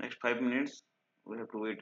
next 5 minutes we have to wait.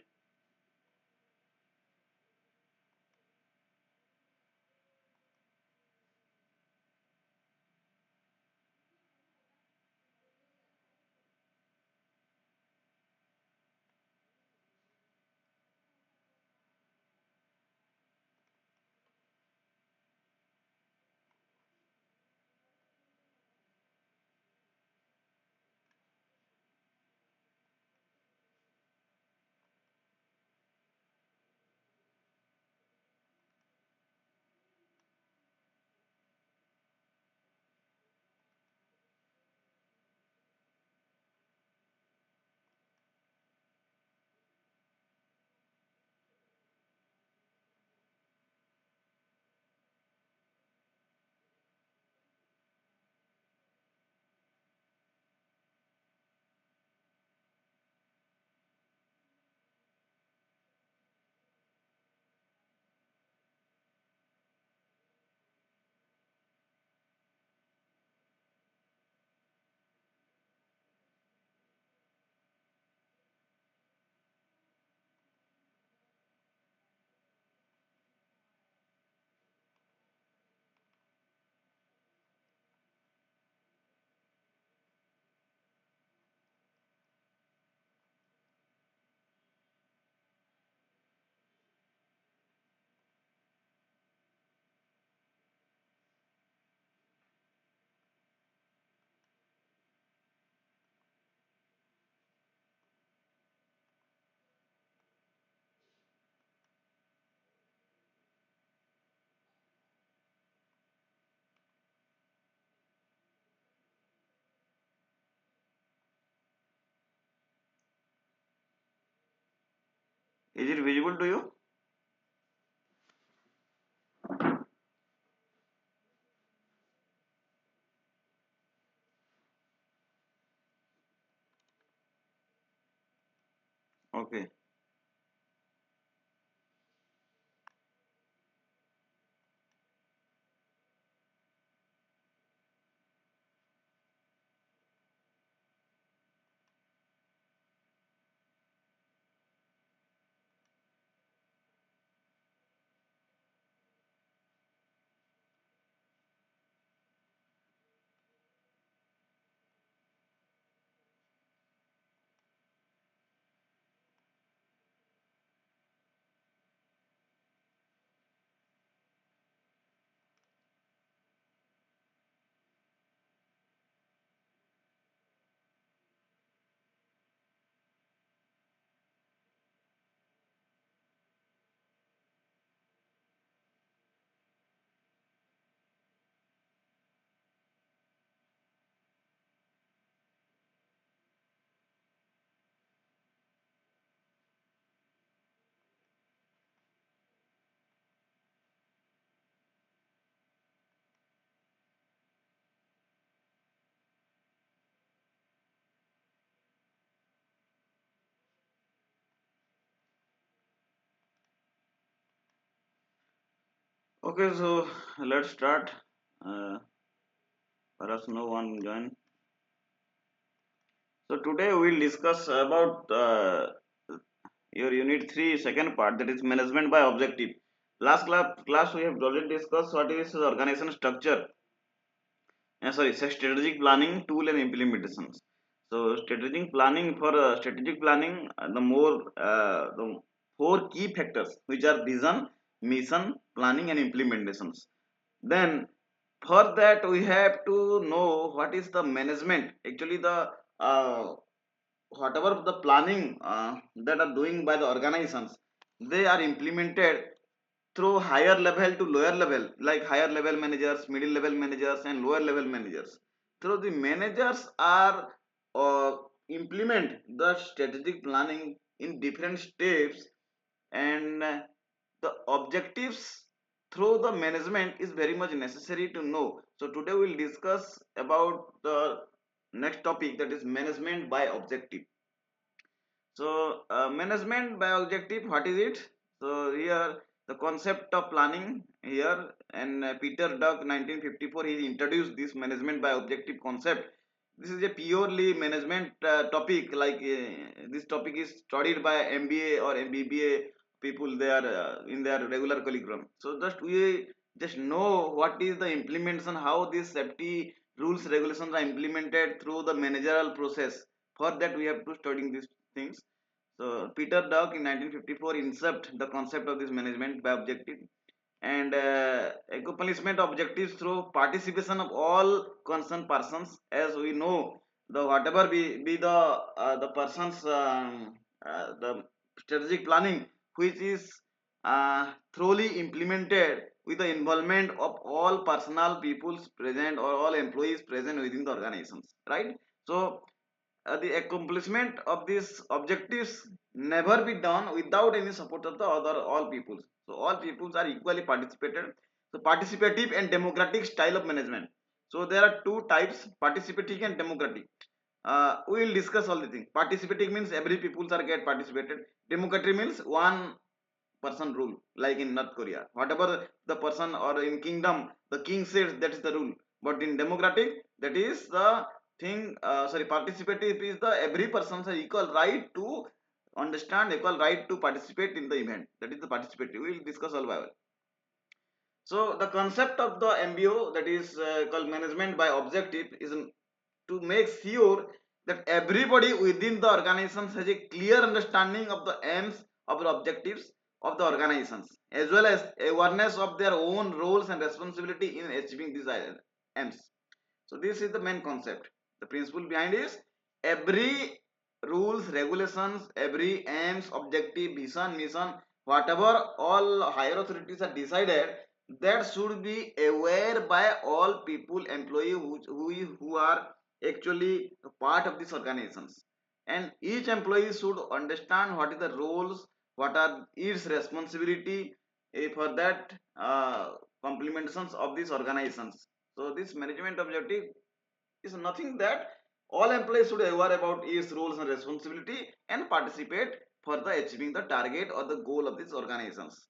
Is it visible to you? Okay. Okay, so let's start. Perhaps no one join. So today we'll discuss about your unit 3 second part, that is management by objective. Last class we have already discussed what is organization structure. Sorry, strategic planning tool and implementations. So strategic planning, the four key factors which are vision, mission, planning, and implementations. Then for that we have to know what is the management. Actually, the whatever the planning that are doing by the organizations, they are implemented through higher level to lower level, like higher level managers, middle level managers, and lower level managers. Through the managers are implement the strategic planning in different steps, and the objectives through the management is very much necessary to know. So today we'll discuss about the next topic, that is management by objective. So management by objective, what is it? So here the concept of planning here, and Peter Druck 1954 he introduced this management by objective concept. this is a purely management topic. Like this topic is studied by MBA or MBBA people. They are in their regular curriculum. So just we just know what is the implementation, how these safety rules regulations are implemented through the managerial process. For that we have to studying these things. So Peter Drucker in 1954 incepted the concept of this management by objective and accomplishment objectives through participation of all concerned persons. As we know, the whatever be the persons the strategic planning which is thoroughly implemented with the involvement of all personal peoples present or all employees present within the organizations, right? So the accomplishment of these objectives never be done without any support of the other all peoples. So all peoples are equally participated. So participative and democratic style of management. So there are two types: participative and democratic. We will discuss all the things. Participative means every peoples are get participated. Democratic means one person rule, like in North Korea. Whatever the person or in kingdom, the king says that is the rule. But in democratic, that is the thing. Sorry, participative is the every person has equal right to understand, equal right to participate in the event. That is the participative. We will discuss all by all. So the concept of the MBO, that is called management by objective, is to make sure that everybody within the organizations has a clear understanding of the aims of the objectives of the organizations, as well as awareness of their own roles and responsibility in achieving these aims. So this is the main concept. The principle behind is every rules, regulations, every aims, objective, vision, mission, whatever all higher authorities are decided, that should be aware by all people, employee who are actually part of these organizations. And each employee should understand what is the roles, what are its responsibility for that complementations of these organizations. So this management objective is nothing that all employees should aware about its roles and responsibility and participate for the achieving the target or the goal of these organizations.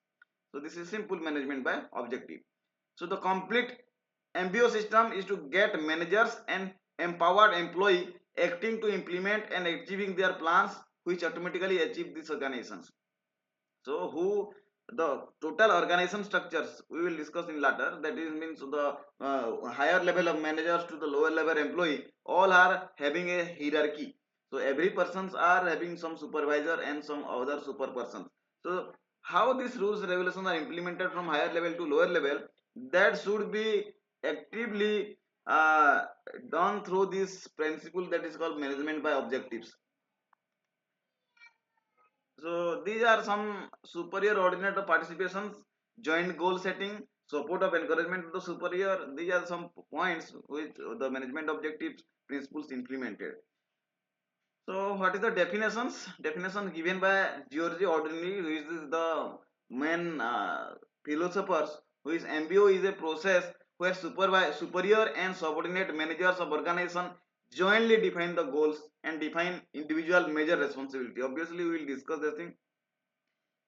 So this is simple management by objective. So the complete MBO system is to get managers and empowered employee acting to implement and achieving their plans which automatically achieve these organizations. So who the total organization structures we will discuss in later, that is means the higher level of managers to the lower level employee all are having a hierarchy. So every persons are having some supervisor and some other super persons. So how these rules regulations are implemented from higher level to lower level, that should be actively done through this principle that is called management by objectives. So these are some superior ordinate participations, joint goal setting, support of encouragement to the superior. These are some points which the management objectives principles implemented. So what is the definitions? Definition given by George Ordinary, who is the main philosophers, who is MBO is a process where superior and subordinate managers of organization jointly define the goals and define individual major responsibility. Obviously, we will discuss this thing.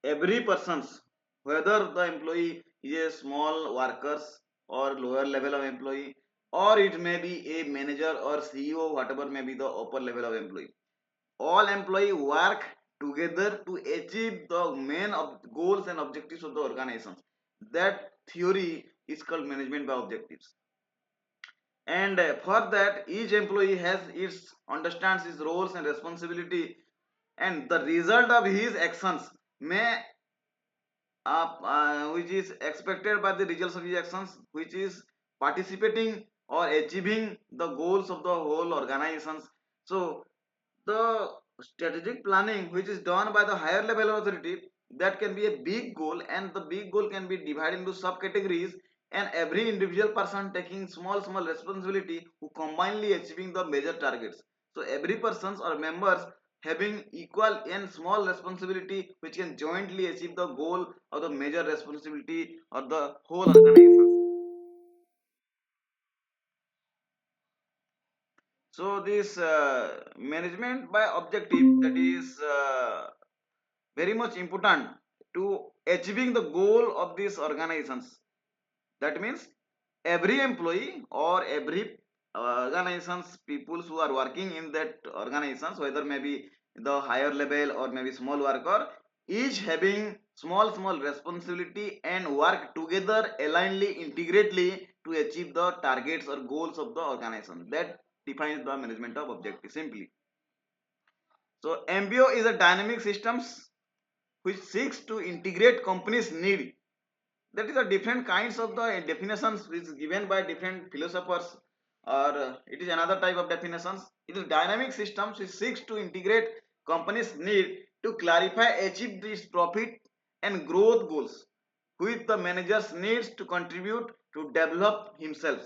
Every person's, whether the employee is a small workers or lower level of employee, or it may be a manager or CEO, whatever may be the upper level of employee, all employee work together to achieve the main goals and objectives of the organizations. That theory is called management by objectives. And for that, each employee has its understands his roles and responsibility, and the result of his actions may which is expected by the results of his actions, which is participating or achieving the goals of the whole organizations. So the strategic planning which is done by the higher level authority, that can be a big goal, and the big goal can be divided into subcategories, and every individual person taking small responsibility who combinedly achieving the major targets. So every persons or members having equal and small responsibility which can jointly achieve the goal or the major responsibility of the whole organization. So this management by objective, that is very much important to achieving the goal of these organizations. That means every employee or every organizations, people who are working in that organizations, whether maybe the higher level or maybe small worker, each having small responsibility and work together alignedly, integrately to achieve the targets or goals of the organization. That defines the management of objective simply. So MBO is a dynamic systems which seeks to integrate companies need. That is a different kinds of the definitions which is given by different philosophers, or it is another type of definitions. It is dynamic systems which seeks to integrate companies need to clarify achieve these profit and growth goals which the managers needs to contribute to develop himself,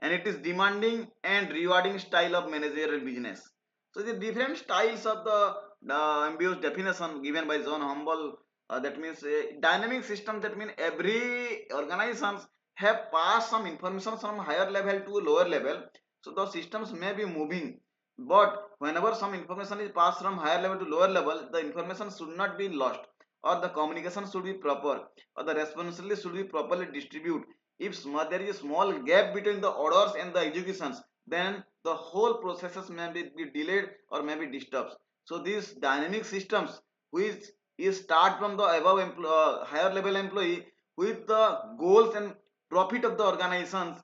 and it is demanding and rewarding style of managerial business. So the different styles of the ambiguous definition given by John Humble, that means a dynamic system, that means every organizations have passed some information from higher level to lower level, so the systems may be moving, but whenever some information is passed from higher level to lower level, the information should not be lost, or the communication should be proper, or the responsibility should be properly distributed. If there is a small gap between the orders and the executions, then the whole processes may be delayed or may be disturbed. So these dynamic systems which is start from the above higher level employee with the goals and profit of the organizations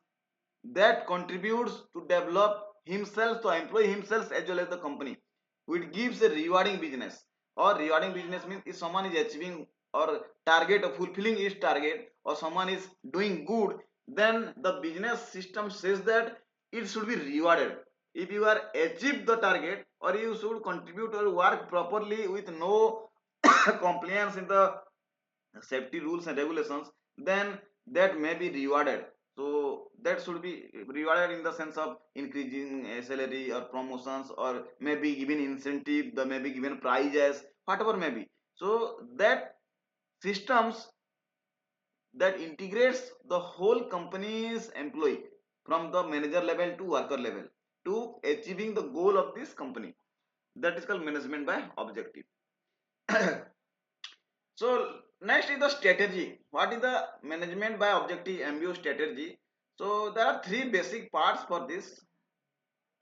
that contributes to develop himself, to employ himself as well as the company, which gives a rewarding business. Or rewarding business means if someone is achieving or target or fulfilling his target, or someone is doing good, then the business system says that it should be rewarded. If you are achieve the target, or you should contribute or work properly with no compliance in the safety rules and regulations, then that may be rewarded. So that should be rewarded in the sense of increasing salary or promotions, or maybe given incentive, the may be given prizes, whatever may be. So that systems that integrates the whole company's employee from the manager level to worker level to achieving the goal of this company, that is called management by objective. So next is the strategy. What is the management by objective MBO strategy? So there are three basic parts for this.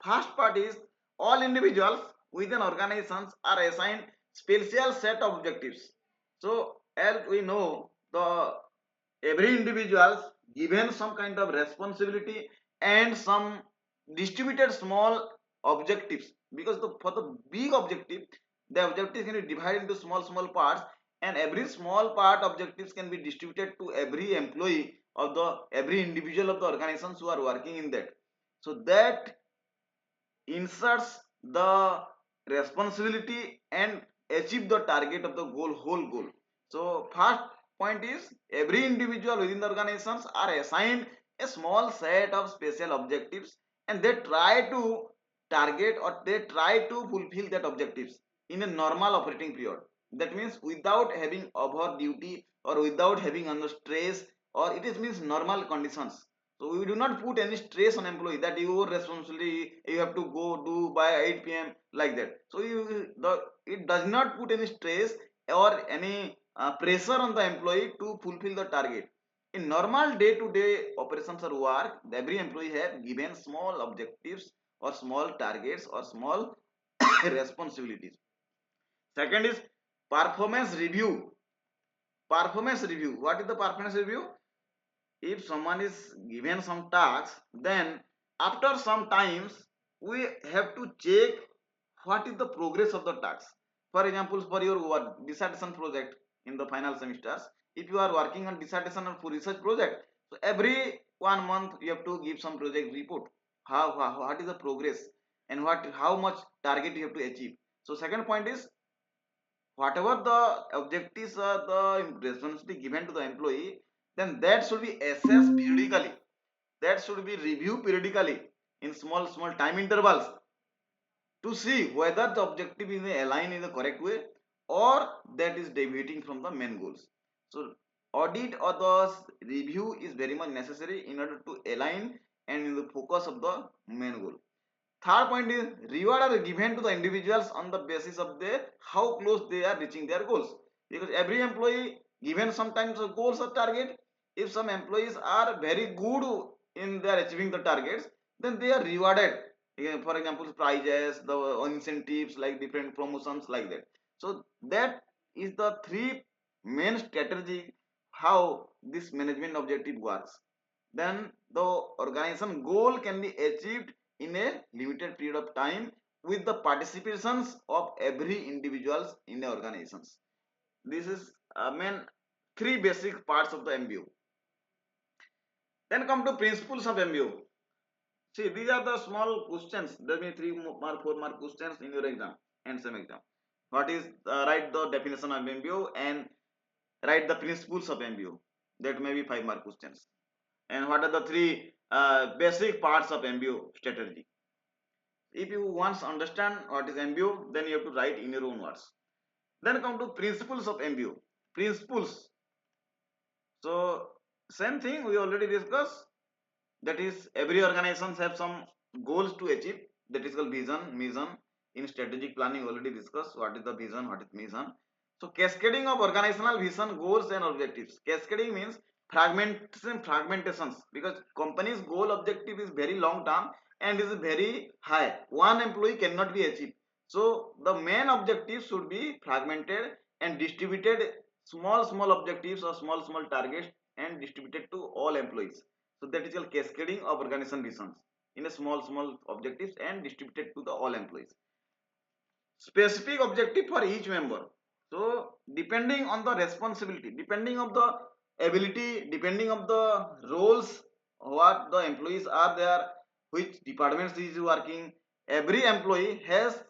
First part is all individuals within organizations are assigned special set of objectives. So as we know, the every individuals given some kind of responsibility and some distributed small objectives, because for the big objective, the objective can be divided into small parts, and every small part objectives can be distributed to every employee of the every individual of the organizations who are working in that. So that inserts the responsibility and achieve the target of the goal, whole goal. So first point is every individual within the organizations are assigned a small set of special objectives, and they try to target or they try to fulfill that objectives in a normal operating period. That means without having over duty or without having under stress, or it is means normal conditions. So we do not put any stress on employee that your responsibility you have to go do by 8 p.m. like that. So it does not put any stress or any pressure on the employee to fulfill the target. In normal day-to-day operations or work, every employee have given small objectives or small targets or small responsibilities. Second is performance review. Performance review. What is the performance review? If someone is given some task, then after some times we have to check what is the progress of the task. For example, for your dissertation project in the final semesters, if you are working on dissertation or for research project, so every 1 month you have to give some project report, what is the progress and what how much target you have to achieve. So second point is whatever the objectives are the responsibility given to the employee, then that should be assessed periodically, that should be reviewed periodically in small time intervals to see whether the objective is aligned in the correct way or that is deviating from the main goals. So audit or the review is very much necessary in order to align and in the focus of the main goal. Third point is reward are given to the individuals on the basis of their how close they are reaching their goals. Because every employee given sometimes goals or target, if some employees are very good in their achieving the targets, then they are rewarded. For example, prizes, the incentives, like different promotions, like that. So that is the three main strategy how this management objective works. Then the organization goal can be achieved in a limited period of time with the participations of every individuals in the organizations. This is main three basic parts of the MBO. Then come to principles of MBO. See, these are the small questions. There may 3 mark, 4 mark questions in your exam and some exam. What is write the definition of MBO and write the principles of MBO. That may be 5 mark questions. And what are the three basic parts of MBO strategy? If you once understand what is MBO, then you have to write in your own words. Then come to principles of MBO. Principles. So same thing we already discussed. That is, every organization have some goals to achieve. That is called vision, mission. In strategic planning, already discussed what is the vision, what is mission. So cascading of organizational vision, goals and objectives. Cascading means fragmentations, because company's goal objective is very long term and is very high. One employee cannot be achieved. So the main objective should be fragmented and distributed, small objectives or small targets, and distributed to all employees. So that is called cascading of organization visions in a small objectives and distributed to the all employees. Specific objective for each member. So depending on the responsibility, depending on the ability, depending on the roles, what the employees are there, which departments is working, every employee has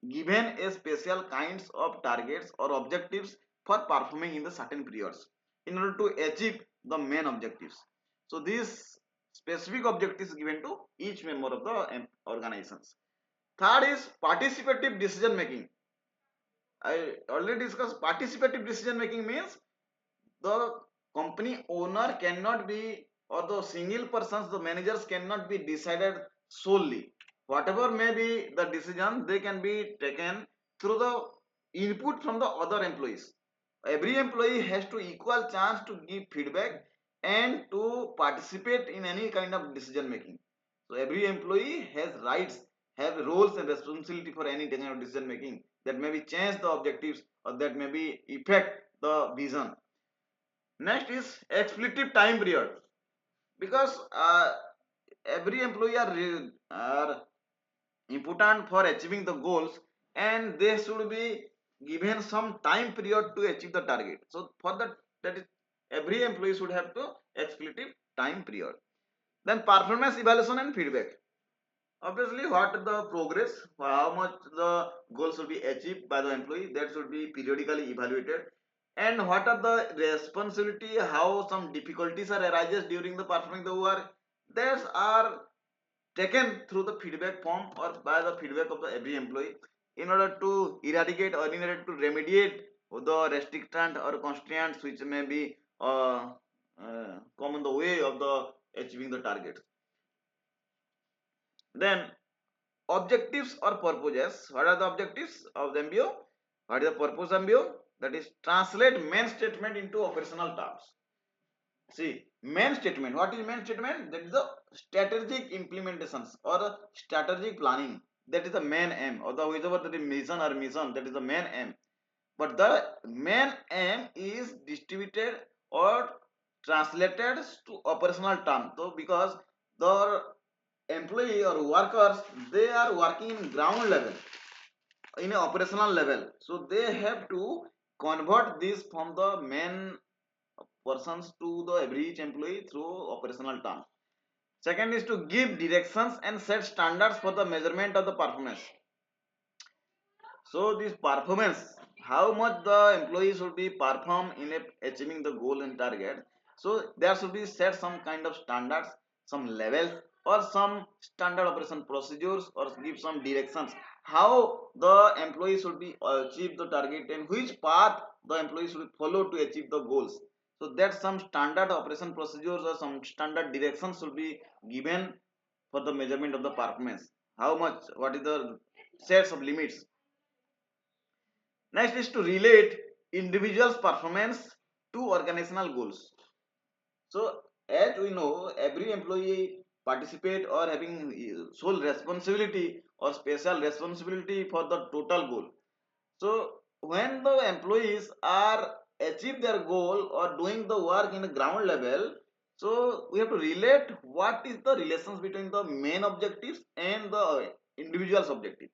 given a special kinds of targets or objectives for performing in the certain periods in order to achieve the main objectives. So these specific objectives given to each member of the organizations. Third is participative decision making. I already discussed participative decision making means the company owner cannot be, or the single persons, the managers cannot be decided solely. Whatever may be the decision, they can be taken through the input from the other employees. Every employee has to equal chance to give feedback and to participate in any kind of decision making. So every employee has rights, have roles and responsibility for any kind of decision making that may be change the objectives or that may be affect the vision. Next is expletive time period, because every employee are important for achieving the goals, and they should be given some time period to achieve the target. So for that is every employee should have to expletive time period. Then performance evaluation and feedback. Obviously, what the progress, how much the goal should be achieved by the employee, that should be periodically evaluated. And what are the responsibility, how some difficulties are arises during the performing the work, those are taken through the feedback form or by the feedback of the every employee in order to eradicate or in order to remediate the restrictant or constraints which may be come in the way of the achieving the target. Then objectives or purposes. What are the objectives of the MBO? What is the purpose of MBO? That is translate main statement into operational terms. See, main statement. What is main statement? That is the strategic implementations or strategic planning. That is the main aim, or the whichever that is mission or mission, that is the main aim. But the main aim is distributed or translated to operational term. So because the employee or workers, they are working in ground level, in a operational level, so they have to convert this from the main persons to the average employee through operational terms. Second is to give directions and set standards for the measurement of the performance. So this performance, how much the employee should be perform in achieving the goal and target. So there should be set some kind of standards, some levels, or some standard operation procedures, or give some directions how the employee should be achieve the target and which path the employee should follow to achieve the goals. So that some standard operation procedures or some standard directions should be given for the measurement of the performance. How much, what is the sets of limits. Next is to relate individual's performance to organizational goals. So as we know, every employee participate or having sole responsibility or special responsibility for the total goal. So when the employees are achieve their goal or doing the work in the ground level, so we have to relate what is the relations between the main objectives and the individual's objective.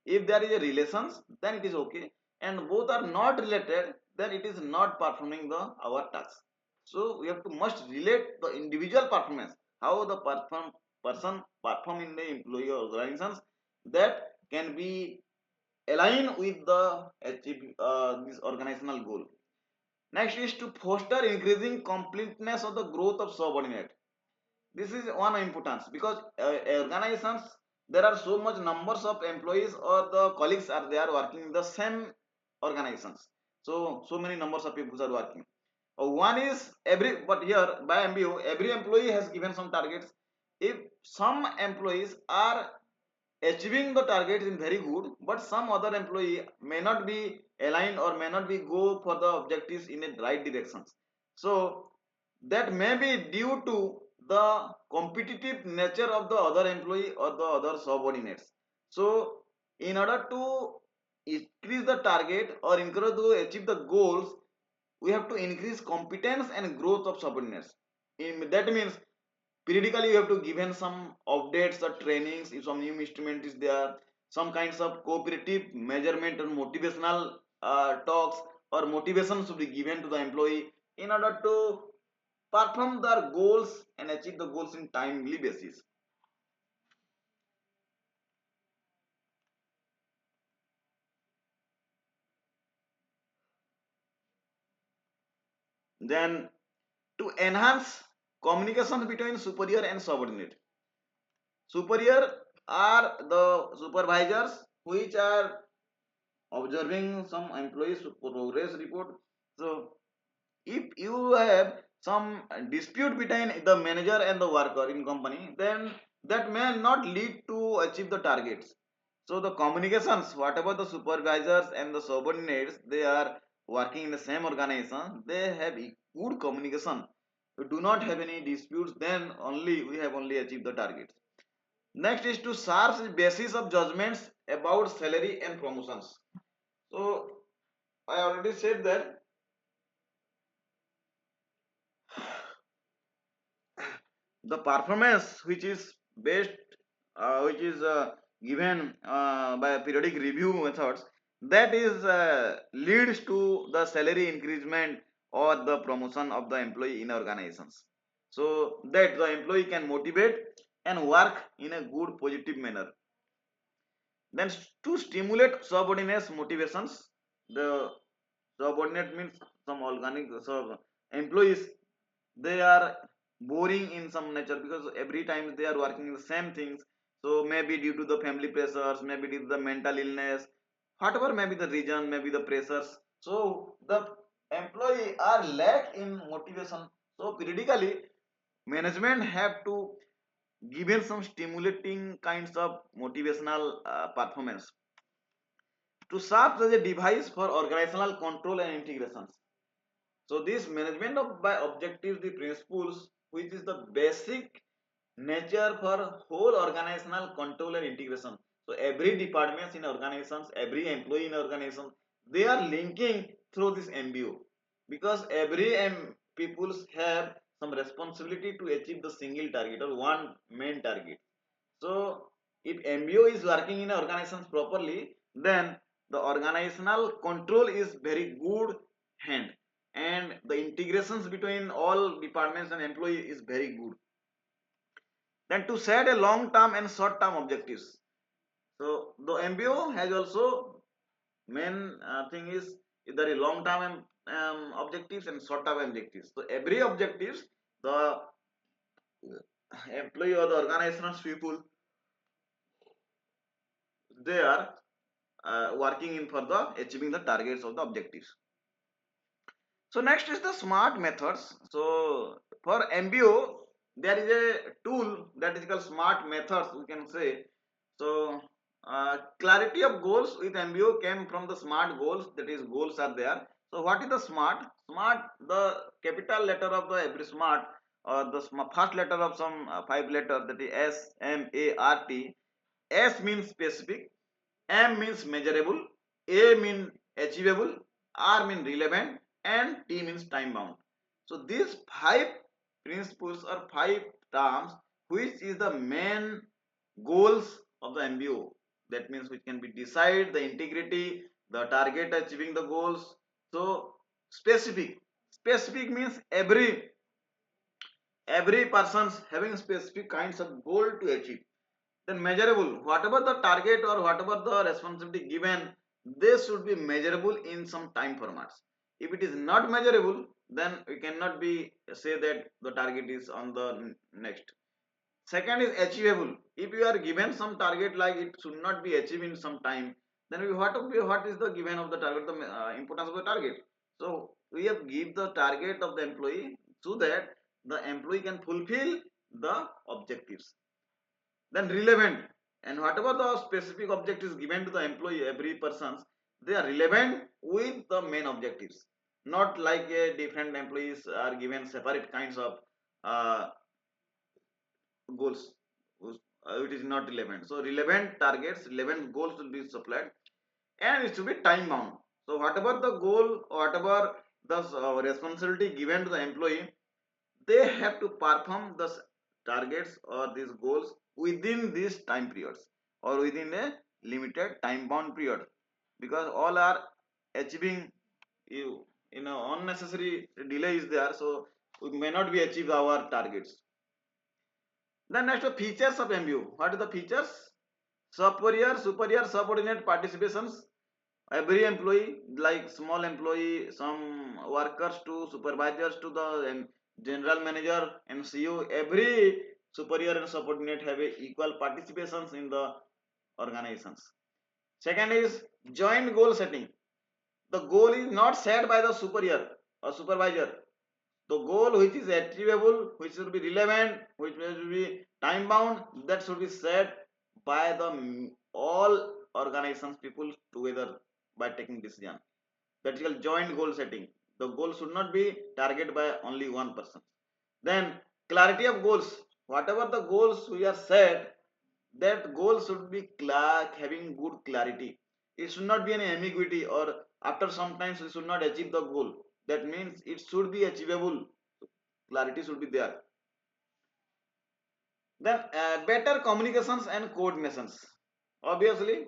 If there is a relations, then it is okay, and both are not related, then it is not performing the our task. So we have to must relate the individual performance, how the person perform in the employee organizations, that can be aligned with the achieve this organizational goal. Next is to foster increasing completeness of the growth of subordinate. This is one importance because organizations, there are so much numbers of employees or the colleagues are there working in the same organizations. So many numbers of people are working. One is every, but here by MBO every employee has given some targets. If some employees are achieving the targets in very good, but some other employee may not be aligned or may not be go for the objectives in the right directions. So that may be due to the competitive nature of the other employee or the other subordinates. So in order to increase the target or encourage to achieve the goals, we have to increase competence and growth of subordinates. That means periodically you have to given some updates or trainings if some new instrument is there, some kinds of cooperative measurement and motivational talks or motivation should be given to the employee in order to perform their goals and achieve the goals in timely basis. Then to enhance communication between superior and subordinate. Superior are the supervisors which are observing some employees progress report. So if you have some dispute between the manager and the worker in company, then that may not lead to achieve the targets. So the communications, whatever the supervisors and the subordinates, they are working in the same organization, they have good communication. We do not have any disputes, then only we have only achieved the targets. Next is to serve as basis of judgments about salary and promotions. So I already said that the performance which is based which is given by periodic review methods, that is leads to the salary increment or the promotion of the employee in organizations, so that the employee can motivate and work in a good positive manner. Then to stimulate subordinates motivations, the subordinate means some organic so employees, they are boring in some nature because every time they are working the same things. So maybe due to the family pressures, maybe due to the mental illness, whatever may be the reason, maybe the pressures, so the employee are lack in motivation. So periodically management have to given some stimulating kinds of motivational performance to serve as a device for organizational control and integrations. So this management of by objectives, the principles, which is the basic nature for whole organizational control and integration. So every departments in organizations, every employee in organization, they are linking through this MBO because every peoples have some responsibility to achieve the single target or one main target. So if MBO is working in organizations properly, then the organizational control is very good hand, and the integrations between all departments and employee is very good. Then to set a long term and short term objectives. So the MBO has also main thing is there is long term objectives and short term objectives. So every objectives the employee or the organization's people, they are working in for the achieving the targets of the objectives. So next is the smart methods. So for MBO, there is a tool that is called smart methods, we can say. So clarity of goals with MBO came from the smart goals, that is goals are there. So what is the smart? Smart, the capital letter of the every smart. or the first letter of some five letter, that is S M A R T. S means specific, M means measurable, A means achievable, R means relevant, and T means time bound. So these five principles or five terms, which is the main goals of the MBO. That means which can be decide the integrity, the target achieving the goals. So specific. Specific means every person's having specific kinds of goal to achieve. Then measurable, whatever the target or whatever the responsibility given, they should be measurable in some time formats. If it is not measurable, then we cannot be say that the target is on the next. Second is achievable. If you are given some target like it should not be achieved in some time, then what is the given of the target, the importance of the target. So we have give the target of the employee so that the employee can fulfill the objectives. Then relevant, and whatever the specific object is given to the employee, every person's, they are relevant with the main objectives, not like a different employees are given separate kinds of uh, goals. It is not relevant. So relevant targets, relevant goals will be supplied, and it should be time bound. So whatever the goal, whatever the responsibility given to the employee, they have to perform the targets or these goals within these time periods or within a limited time bound period, because all are achieving, unnecessary delay is there, so we may not be achieve our targets. Then next, the features of MBO. What are the features? Superior subordinate participations. Every employee, like small employee, some workers to supervisors to the general manager and CEO, every superior and subordinate have a equal participations in the organizations. Second is joint goal setting. The goal is not set by the superior or supervisor. The goal which is achievable, which should be relevant, which will be time bound, that should be set by the all organizations people together by taking decision. That is called joint goal setting. The goal should not be targeted by only one person. Then clarity of goals. Whatever the goals we are set, that goal should be having good clarity. It should not be any ambiguity, or after sometimes we should not achieve the goal. That means it should be achievable. Clarity should be there. Then better communications and coordinations. Obviously,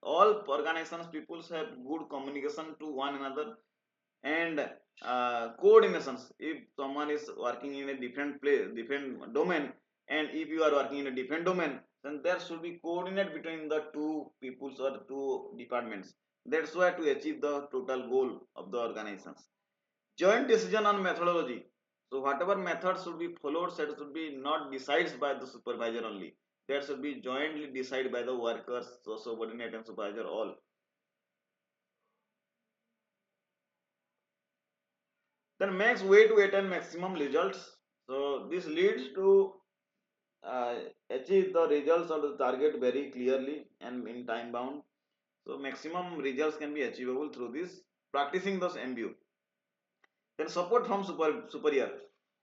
all organizations people have good communication to one another, and coordinations. If someone is working in a different place, different domain, and if you are working in a different domain, then there should be coordinate between the two peoples or two departments. That's why to achieve the total goal of the organizations. Joint decision on methodology. So whatever method should be followed, that should be not decided by the supervisor only. That should be jointly decided by the workers, so subordinate and supervisor all. Then makes way to attain maximum results. So this leads to uh, achieve the results of the target very clearly and in time bound. So maximum results can be achievable through this practicing those MBO. Then support from superior.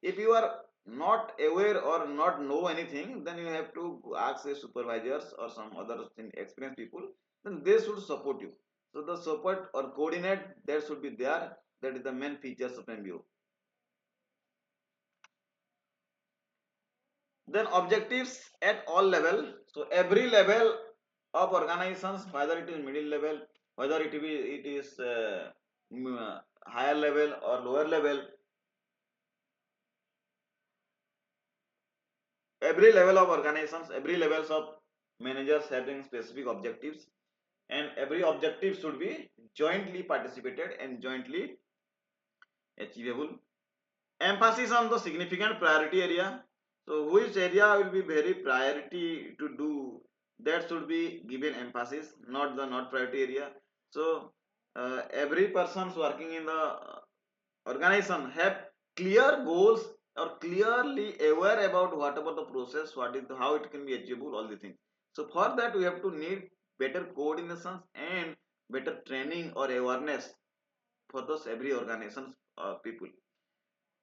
If you are not aware or not know anything, then you have to ask the supervisors or some other experienced people. Then they should support you. So the support or coordinate that should be there. That is the main features of MBO. Then objectives at all level. So every level of organizations, whether it is middle level, whether it is higher level or lower level, every level of organizations, every levels of managers having specific objectives, and every objective should be jointly participated and jointly achievable. Emphasis on the significant priority area. So which area will be very priority to do, that should be given emphasis, not the not priority area. So every persons working in the organization have clear goals or clearly aware about whatever the process, what is how it can be achievable, all the things. So for that we have to need better coordinations and better training or awareness for those every organizations people.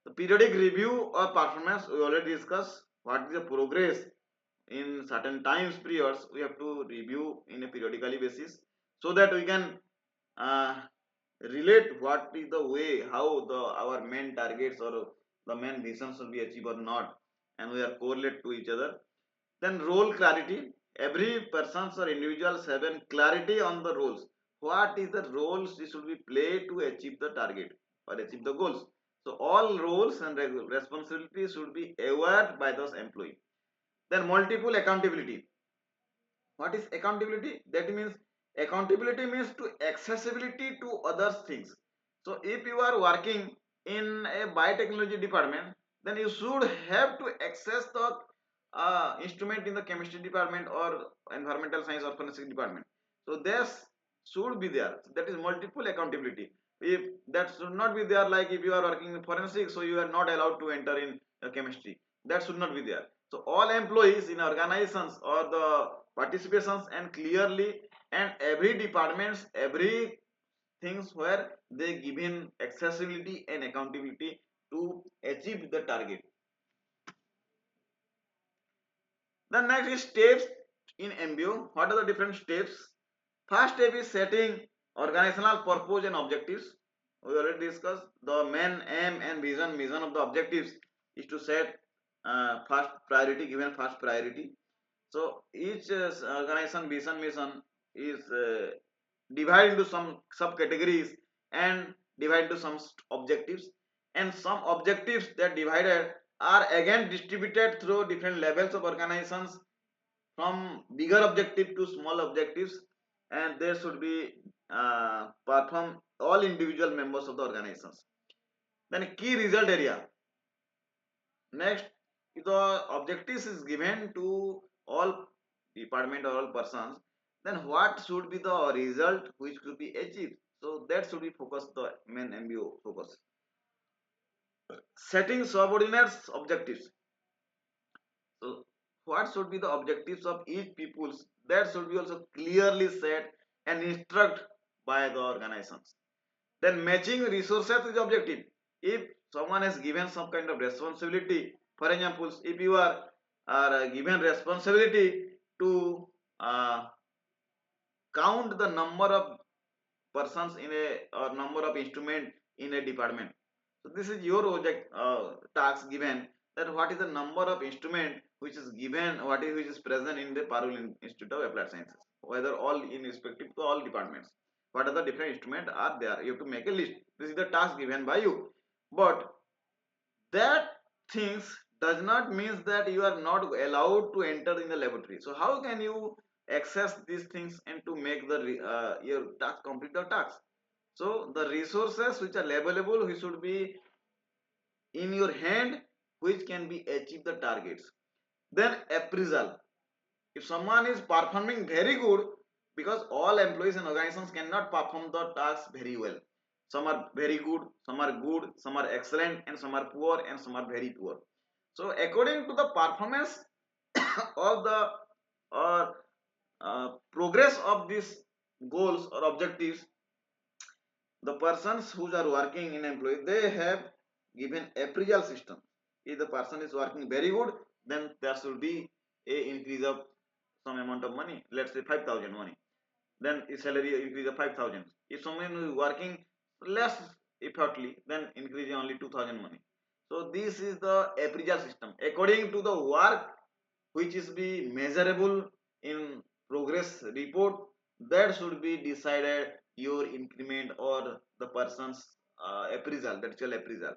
The periodic review or performance, we already discussed what is the progress in certain times periods. We have to review in a periodically basis so that we can uh, relate what is the way how the our main targets or the main visions will be achieved or not, and we are correlate to each other. Then role clarity. Every persons or individuals have an clarity on the roles. What is the roles it should be played to achieve the target or achieve the goals. So all roles and responsibilities should be aware by those employee. Then multiple accountability. What is accountability? That means accountability means to accessibility to others things. So if you are working in a biotechnology department, then you should have to access the instrument in the chemistry department or environmental science or forensic department. So this should be there. So that is multiple accountability. If that should not be there, like if you are working in forensic, so you are not allowed to enter in chemistry. That should not be there. So all employees in organizations or the participations and clearly, and every departments, every things where they given accessibility and accountability to achieve the target. The next is steps in MBO. What are the different steps? First step is setting organizational purpose and objectives. We already discussed the main aim and vision mission of the objectives is to set first priority, given first priority. So each organization vision mission is divided into some subcategories and divided into some objectives, and some objectives that divided are again distributed through different levels of organizations, from bigger objective to small objectives, and there should be perform all individual members of the organizations. Then key result area. Next, if the objectives is given to all department or all persons, then what should be the result which should be achieved? So that should be focused, the main MBO focus. Setting subordinates objectives. So what should be the objectives of each people's, that should be also clearly set and instruct by the organizations. Then matching resources with objective. If someone has given some kind of responsibility, for example, if you are given responsibility to count the number of persons in a or number of instrument in a department. So this is your object task given, that what is the number of instrument which is given, what is which is present in the Parul Institute of Applied Sciences, whether all in respective to all departments. What are the different instruments are there? You have to make a list. This is the task given by you. But that things does not mean that you are not allowed to enter in the laboratory. So how can you access these things and to make the your task, complete the task? So the resources which are available, which should be in your hand, which can be achieve the targets. Then appraisal. If someone is performing very good, because all employees and organizations cannot perform the task very well. Some are very good, some are excellent, and some are poor, and some are very poor. So according to the performance of the or progress of these goals or objectives, the persons who are working in employee, they have given appraisal system. If the person is working very good, then there should be a increase of some amount of money, let's say 5,000 money, then his salary increase of 5,000. If someone is working less effortly, then increase only 2,000 money. So this is the appraisal system according to the work which is be measurable in progress report, that should be decided your increment or the person's appraisal, that's your appraisal.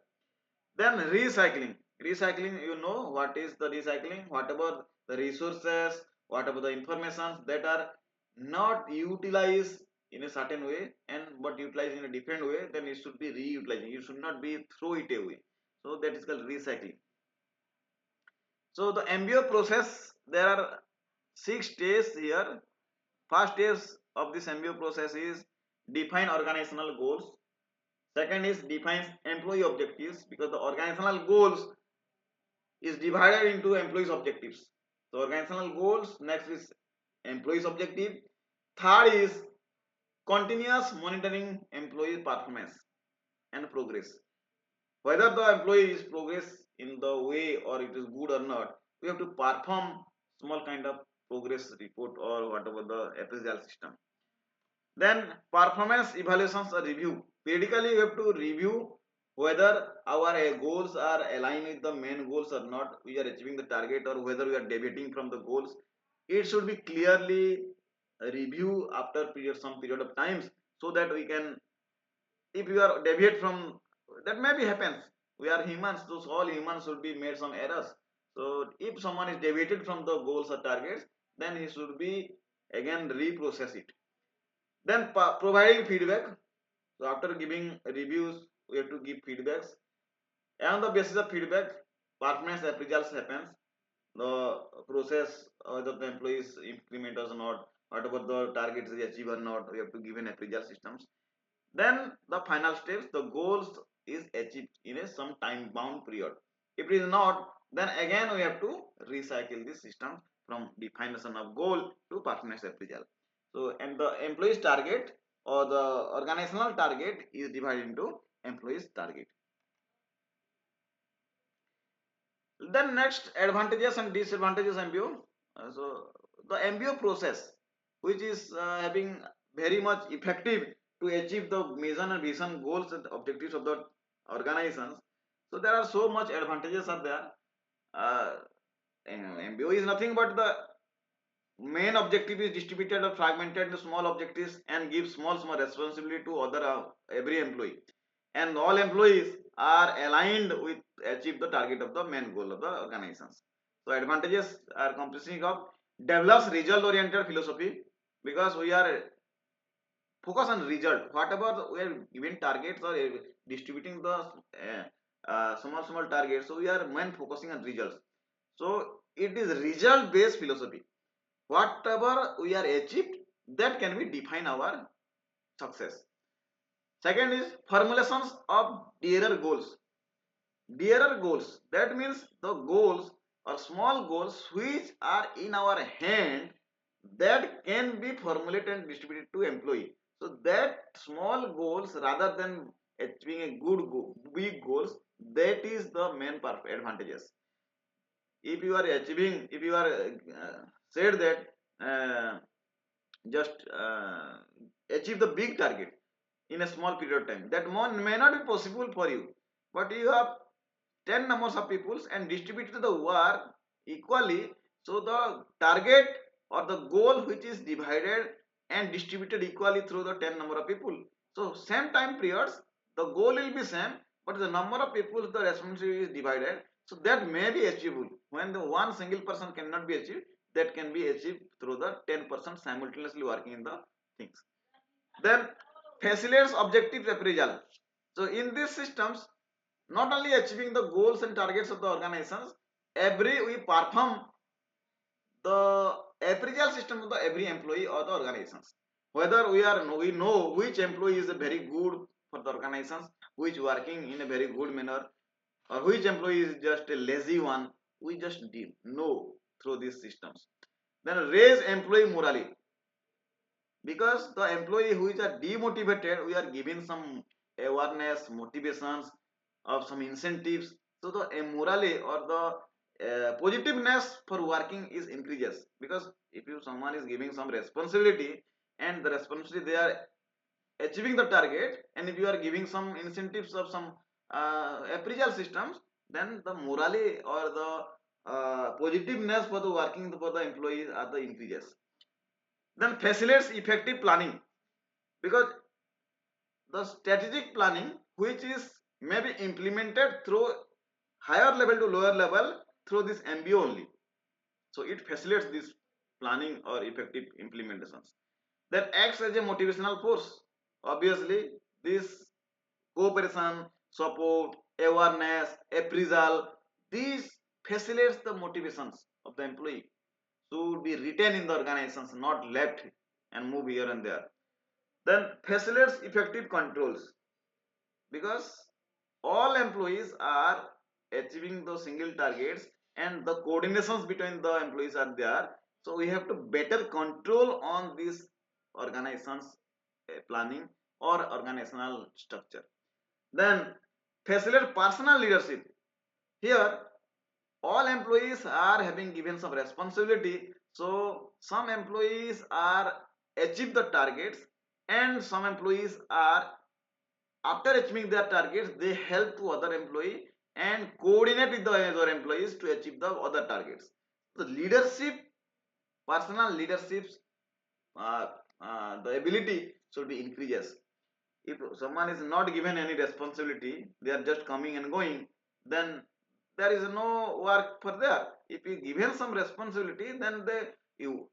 Then recycling, you know what is the recycling, whatever the resources, whatever the information that are not utilized in a certain way and but utilized in a different way, then it should be reutilizing, you should not be throw it away. So that is called recycling. So the MBO process, there are 6 stages here. First stage of this MBO process is define organizational goals. Second is defines employee objectives, because the organizational goals is divided into employees objectives. So organizational goals, next is employees objective. Third is continuous monitoring employee performance and progress. Whether the employee is progress in the way or it is good or not, we have to perform small kind of progress report or whatever the appraisal system. Then performance evaluations or review. Periodically, we have to review whether our goals are aligned with the main goals or not. We are achieving the target or whether we are deviating from the goals. It should be clearly review after some period of times, so that we can, if you are deviate from, that maybe happens. We are humans, those all humans should be made some errors. So if someone is deviated from the goals or targets, then he should be again reprocess it. Then providing feedback. So after giving reviews, we have to give feedbacks. And on the basis of feedback, performance appraisals happens. The process, whether the employees implement or not, whatever the target is achieved or not, we have to give an appraisal systems. Then the final steps, the goals is achieved in a some time bound period. If it is not, then again we have to recycle this system from definition of goal to performance appraisal. So, and the employees target or the organizational target is divided into employees target. Then next, advantages and disadvantages MBO. So the MBO process, which is having very much effective to achieve the mission and vision goals and objectives of the organizations. So there are so much advantages are there. Uh, MBO is nothing but the main objective is distributed or fragmented into small objectives and give small responsibility to other every employee, and all employees are aligned with achieve the target of the main goal of the organizations. So advantages are consisting of develops result oriented philosophy, because we are focus on result, whatever we are given targets or distributing the small targets, so we are main focusing on results. So it is result based philosophy. Whatever we are achieved, that can be define our success. Second is formulations of dearer goals. Dearer goals, that means the goals or small goals which are in our hand, that can be formulated and distributed to employee. So that small goals rather than achieving a big goals, that is the main advantages. If you are achieving, if you are said that just achieve the big target in a small period of time, that may not be possible for you, but you have 10 numbers of peoples and distributed the work equally. So the target or the goal which is divided and distributed equally through the 10 number of people, so same time periods the goal will be same, but the number of people the responsibility is divided, so that may be achievable. When the one single person cannot be achieved, that can be achieved through the 10% simultaneously working in the things. Then facilitates objective appraisal. So in these systems, not only achieving the goals and targets of the organizations, every we perform the appraisal system of the every employee or the organizations. Whether we know which employee is a very good for the organizations, which working in a very good manner, or which employee is just a lazy one, we just know through these systems. Then raise employee morale, because the employee who is a demotivated, we are giving some awareness, motivations of some incentives, so the morale or the positiveness for working is increases. Because if you someone is giving some responsibility and the responsibility they are achieving the target, and if you are giving some incentives of some appraisal systems, then the morale or the positiveness for the working for the employees are the increases. Then facilitates effective planning, because the strategic planning which is maybe implemented through higher level to lower level through this MBO only. So it facilitates this planning or effective implementations. That acts as a motivational force. Obviously, this cooperation, support, awareness, appraisal, these facilitates the motivations of the employee to be retained in the organizations, not left and move here and there. Then facilitates effective controls, because all employees are achieving those single targets and the coordinations between the employees are there. So we have to better control on this organizations planning or organizational structure. Then facilitate personal leadership. Here, all employees are having given some responsibility. So some employees are achieve the targets, and some employees are, after achieving their targets, they help to other employee and coordinate with the other employees to achieve the other targets. The leadership, personal leadership, uh, the ability should be increases. If someone is not given any responsibility, they are just coming and going, then there is no work for there. If you given some responsibility, then they you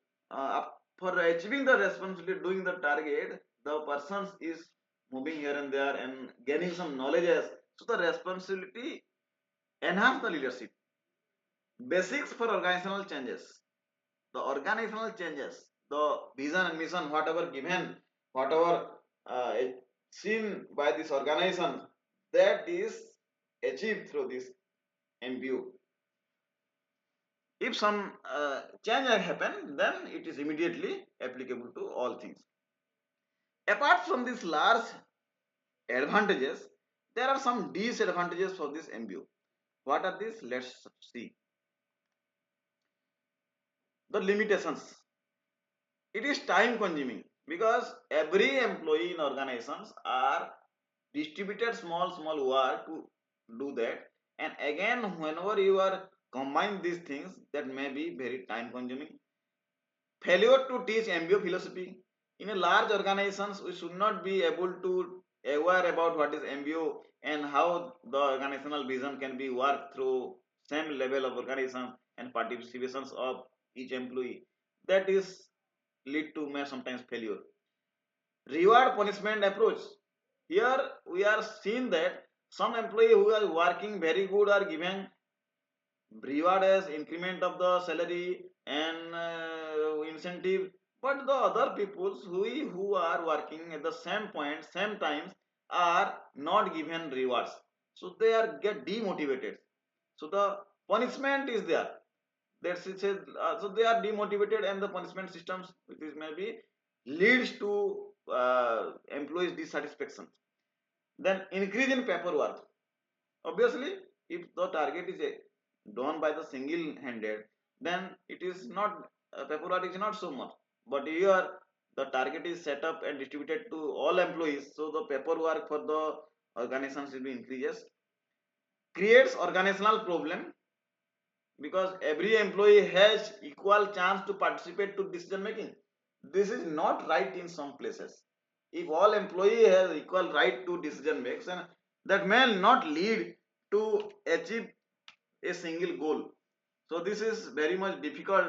for achieving the responsibility, doing the target, the person is moving here and there and gaining some knowledges. So the responsibility enhance the leadership. Basics for organizational changes. The organizational changes, the vision and mission, whatever given, whatever uh, seen by this organization, that is achieved through this MBO. If some change happen, then it is immediately applicable to all things. Apart from these large advantages, there are some disadvantages for this MBO. What are these? Let's see. The limitations. It is time consuming because every employee in organizations are distributed small work to do that, and again whenever you are combine these things, that may be very time consuming. Failure to teach MBO philosophy. In a large organizations, we should not be able to aware about what is MBO and how the organizational vision can be worked through same level of organization and participations of each employee. That is lead to may sometimes failure. Reward punishment approach. Here we are seeing that some employee who are working very good are given reward as increment of the salary and incentive, but the other peoples who are working at the same point, same times, are not given rewards. So they are get demotivated. So the punishment is there. That's it. So they are demotivated, and the punishment systems, which is maybe leads to employees dissatisfaction. Then increase in paperwork. Obviously, if the target is done by the single handed, then it is not paperwork is not so much. But here the target is set up and distributed to all employees, so the paperwork for the organizations will be increases. Creates organizational problem because every employee has equal chance to participate to decision making. This is not right in some places. If all employee has equal right to decision makes, and that may not lead to achieve a single goal. So this is very much difficult.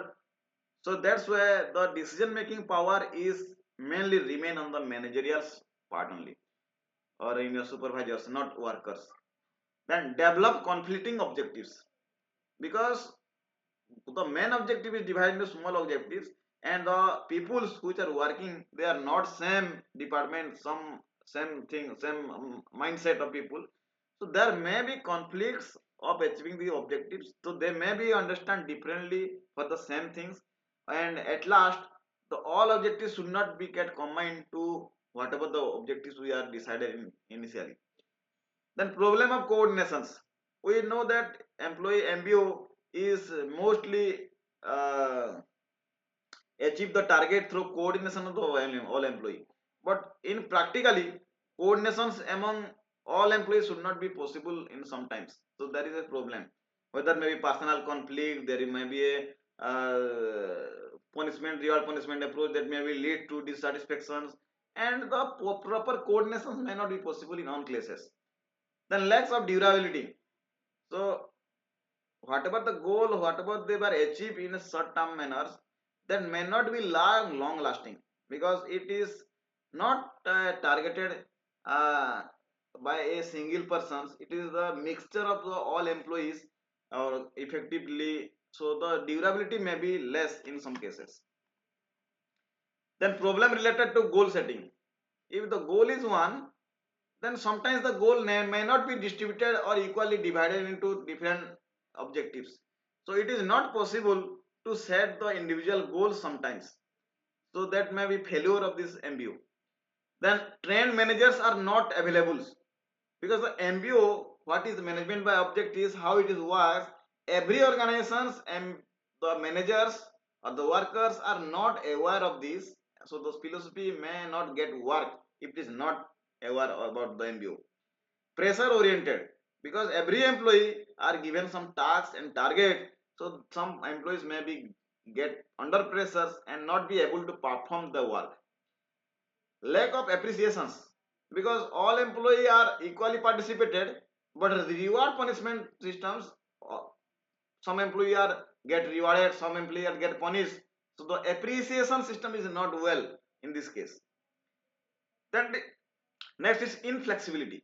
So that's why the decision making power is mainly remain on the managerial part only, or in your supervisors, not workers. Then develop conflicting objectives, because the main objective is divided into small objectives, and the peoples which are working, they are not same department, some same thing, same mindset of people. So there may be conflicts of achieving the objectives, so they may be understand differently for the same things, and at last the all objectives should not be get combined to whatever the objectives we are decided in initially. Then problem of coordinations. We know that employee MBO is mostly uh, achieve the target through coordination of the all employee. But in practically, coordinations among all employees should not be possible in sometimes. So there is a problem. Whether maybe personal conflict, there may be a punishment, reward punishment approach that may be lead to dissatisfactions, and the proper coordinations may not be possible in all cases. Then lacks of durability. So whatever the goal, whatever they were achieved in a short term manners, that may not be long lasting, because it is not targeted uh, by a single person. It is the mixture of the all employees or effectively, so the durability may be less in some cases. Then problem related to goal setting. If the goal is one, then sometimes the goal may not be distributed or equally divided into different objectives. So it is not possible to set the individual goals sometimes. So that may be failure of this MBO. Then trained managers are not available. because the MBO, what is management by object, is how it is works. Every organizations and the managers or the workers are not aware of this, so the philosophy may not get work if it is not aware about the MBO. Pressure oriented, because every employee are given some tasks and target, so some employees may be get under pressures and not be able to perform the work. Lack of appreciations, because all employees are equally participated, but the reward punishment systems, uh, some employee are get rewarded, some employee are get punished, so the appreciation system is not well in this case. Then next is inflexibility,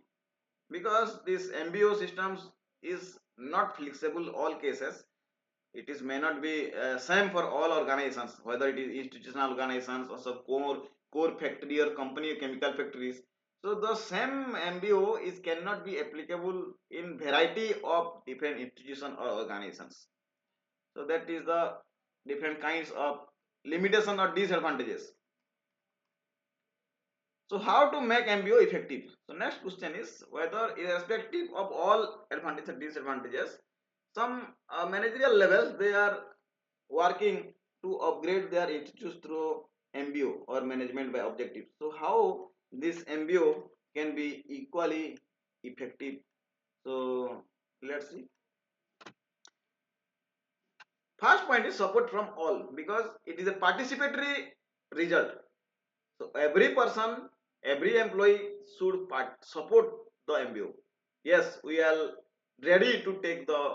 because this MBO systems is not flexible all cases. It is may not be same for all organizations, whether it is institutional organizations or some core factory or company chemical factories. So the same MBO is cannot be applicable in variety of different institutions or organizations. So that is the different kinds of limitation or disadvantages. So how to make MBO effective? So next question is whether irrespective of all advantages and disadvantages, some managerial levels they are working to upgrade their institutes through MBO or management by objectives. So how this MBO can be equally effective? So let's see. First point is support from all, because it is a participatory result. So every person, every employee should support the MBO. Yes, we are ready to take the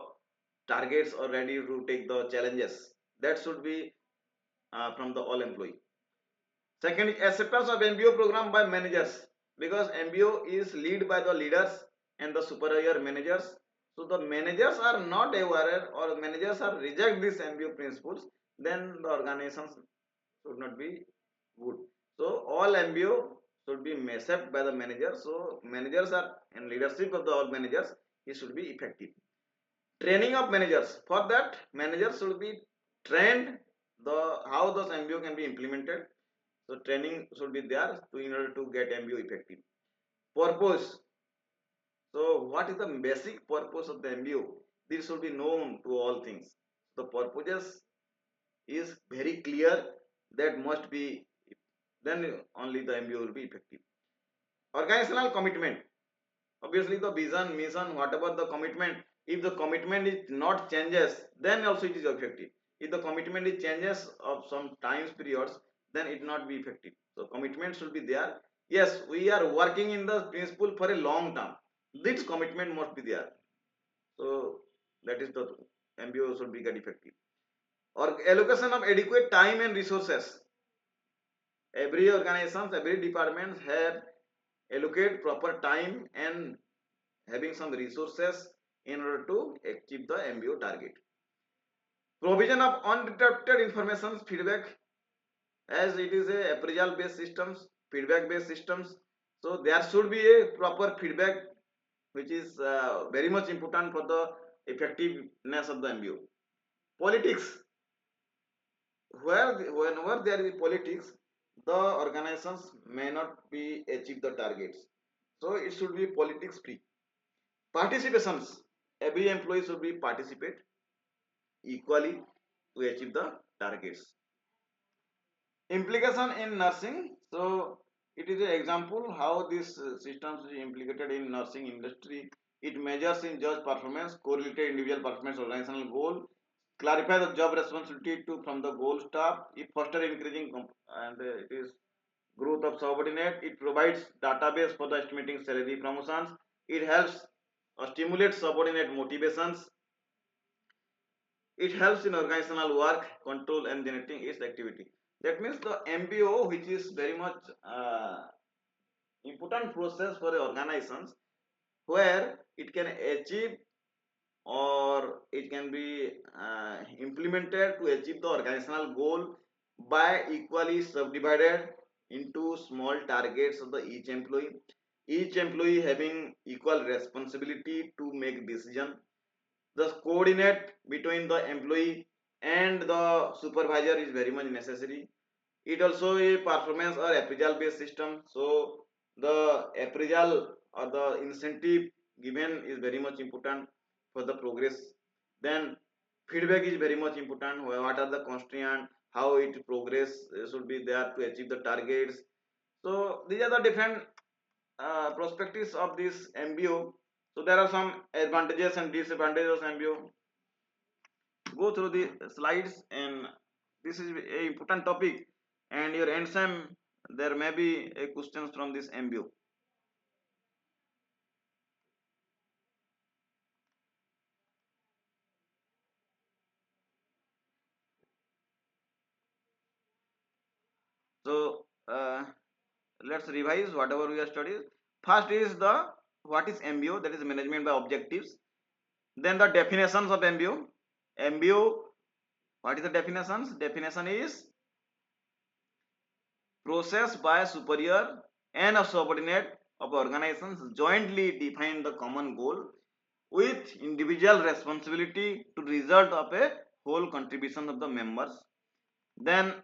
targets or ready to take the challenges. That should be from the all employee. Second is acceptance of MBO program by managers, because MBO is led by the leaders and the superior managers. So the managers are not aware or managers are reject these MBO principles, then the organizations should not be good. So all MBO should be accepted by the manager. So managers are in leadership of the all managers. It should be effective. Training of managers. For that, managers should be trained the how those MBO can be implemented. So training should be there to in order to get MBO effective. Purpose. So what is the basic purpose of the MBO? This should be known to all things. The purposes is very clear, that must be, then only the MBO will be effective. Organizational commitment. Obviously the vision, mission, whatever the commitment, if the commitment is not changes, then also it is effective. If the commitment is changes of some times periods, then it not be effective. So commitment should be there. Yes, we are working in the principle for a long term. This commitment must be there. So that is the MBO should be get effective. Or allocation of adequate time and resources. Every organizations, every departments have allocate proper time and having some resources in order to achieve the MBO target. Provision of uninterrupted information feedback, as it is a appraisal based systems, feedback based systems. So there should be a proper feedback, which is very much important for the effectiveness of the MBO. Politics, whenever there is politics, the organizations may not be achieve the targets. So it should be politics free. Participations, every employee should be participate equally to achieve the targets. Implication in nursing. So it is an example how this systems is implicated in nursing industry. It measures in judge performance, correlated individual performance, organizational goal, clarify the job responsibility to from the goal staff. It foster increasing and it is growth of subordinate. It provides database for the estimating salary promotions. It helps stimulate subordinate motivations. It helps in organizational work, control and generating its activity. That means the MBO, which is very much important process for the organizations, where it can achieve or it can be implemented to achieve the organizational goal by equally subdivided into small targets of the each employee having equal responsibility to make decision. The coordinate between the employee and the supervisor is very much necessary. It also a performance or appraisal based system. So the appraisal or the incentive given is very much important for the progress. Then feedback is very much important. What are the constraints, how it progress should be there to achieve the targets. So these are the different perspectives of this MBO. So there are some advantages and disadvantages of MBO. Go through the slides, and this is a important topic, and your exam there may be a questions from this MBO. So let's revise whatever we have studied. First is the what is MBO, that is management by objectives. Then the definitions of MBO. MBO, what is the definitions? Definition is process by superior and a subordinate of organizations jointly define the common goal with individual responsibility to result of a whole contribution of the members. Then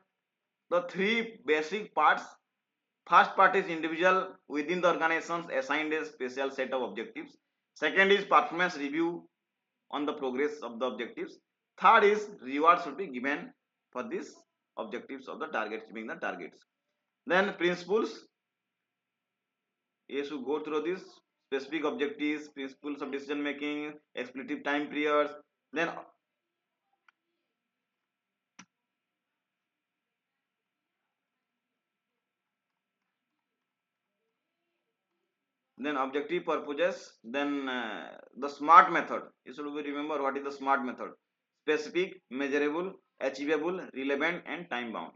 the three basic parts. First part is individual within the organizations assigned a special set of objectives. Second is performance review on the progress of the objectives. Third is reward should be given for these objectives of the targets, being the targets. Then principles, you should go through this specific objectives, principles of decision making, expletive time periods. Then objective purposes. Then the SMART method, you should remember what is the SMART method: specific, measurable, achievable, relevant, and time bound.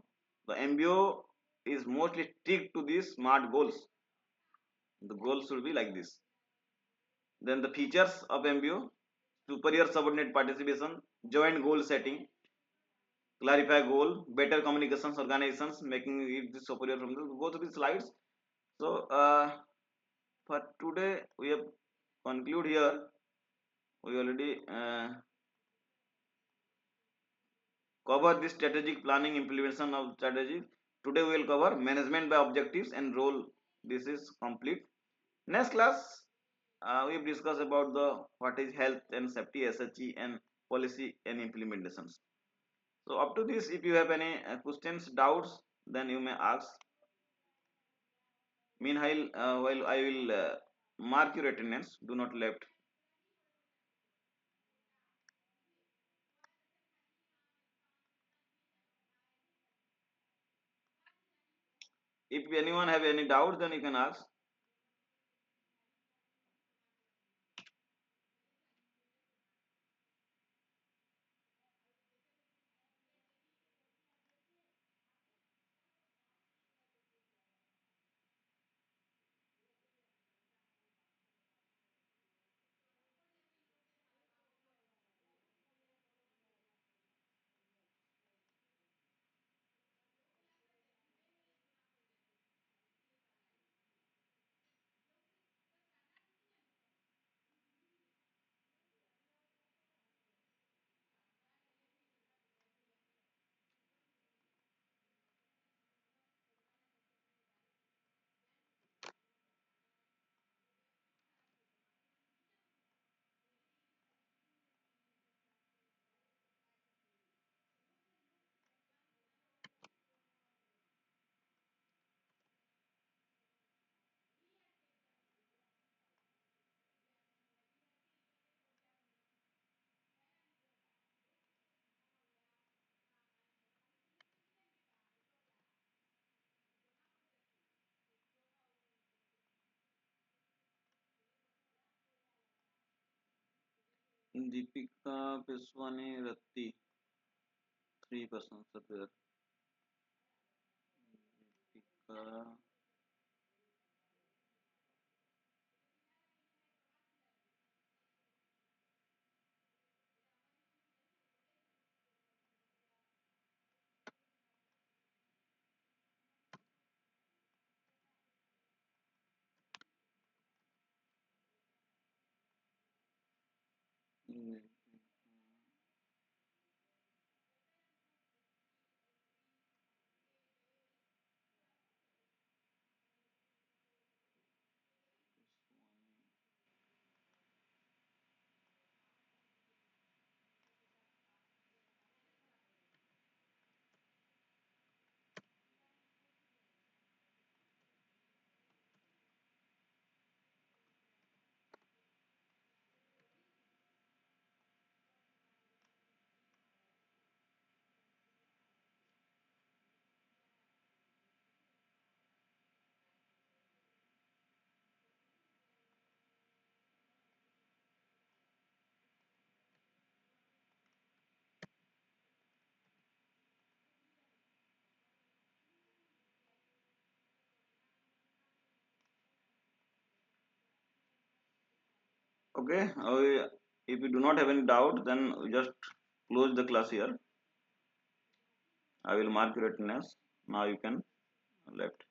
The MBO is mostly stick to these SMART goals. The goals should be like this. Then the features of MBO: superior subordinate participation, joint goal setting, clarify goal, better communications, organizations making it superior. From the go through the slides. So for today we have conclude here. We already cover the strategic planning implementation of strategy. Today we will cover management by objectives and role. This is complete. Next class we will discuss about the what is health and safety, SHE, and policy and implementations. So up to this, if you have any questions, doubts, then you may ask. Meanwhile, while I will mark your attendance, do not left. If anyone have any doubts, then you can ask. Deepika, Peswani, Rati, three persons are there. Deepika, Okay, if you do not have any doubt, then we just close the class here. I will mark your attendance. Now you can left.